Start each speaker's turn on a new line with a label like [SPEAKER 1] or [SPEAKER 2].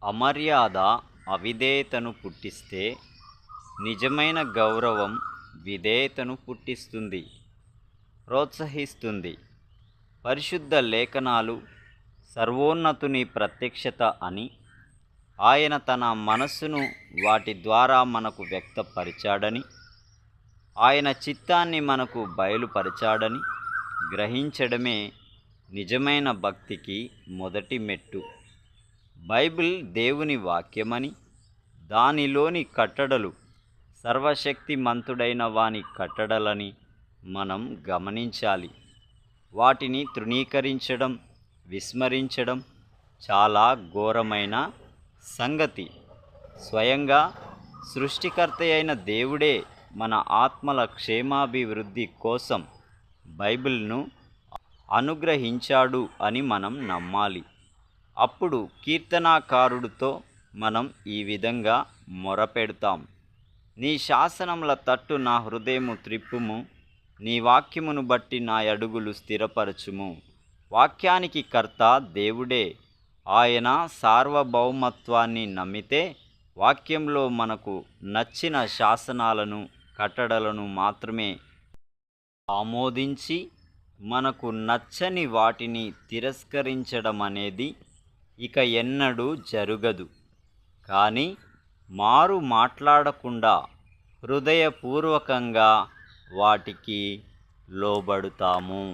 [SPEAKER 1] అమర్యాద అవిధేయతను పుట్టిస్తే నిజమైన గౌరవం విధేయతను పుట్టిస్తుంది, ప్రోత్సహిస్తుంది. పరిశుద్ధ లేఖనాలు సర్వోన్నతుని ప్రత్యక్షత అని, ఆయన తన మనస్సును వాటి ద్వారా మనకు వ్యక్తపరిచాడని, ఆయన చిత్తాన్ని మనకు బయలుపరిచాడని గ్రహించడమే నిజమైన భక్తికి మొదటి మెట్టు. బైబిల్ దేవుని వాక్యమని, దానిలోని కట్టడలు సర్వశక్తిమంతుడైన వాని కట్టడలని మనం గమనించాలి. వాటిని తృణీకరించడం, విస్మరించడం చాలా ఘోరమైన సంగతి. స్వయంగా సృష్టికర్త అయిన దేవుడే మన ఆత్మల క్షేమాభివృద్ధి కోసం బైబిల్ను అనుగ్రహించాడు అని మనం నమ్మాలి. అప్పుడు కీర్తనాకారుడితో మనం ఈ విధంగా మొరపెడతాం: నీ శాసనముల తట్టు నా హృదయము త్రిప్పుము, నీ వాక్యమును బట్టి నా అడుగులు స్థిరపరచుము. వాక్యానికి కర్త దేవుడే. ఆయన సార్వభౌమత్వాన్ని నమ్మితే వాక్యంలో మనకు నచ్చిన శాసనాలను, కట్టడలను మాత్రమే ఆమోదించి, మనకు నచ్చని వాటిని తిరస్కరించడం అనేది ఇక ఎన్నడూ జరగదు. కానీ మారు మాట్లాడకుండా హృదయపూర్వకంగా వాటికి లోబడుతాము.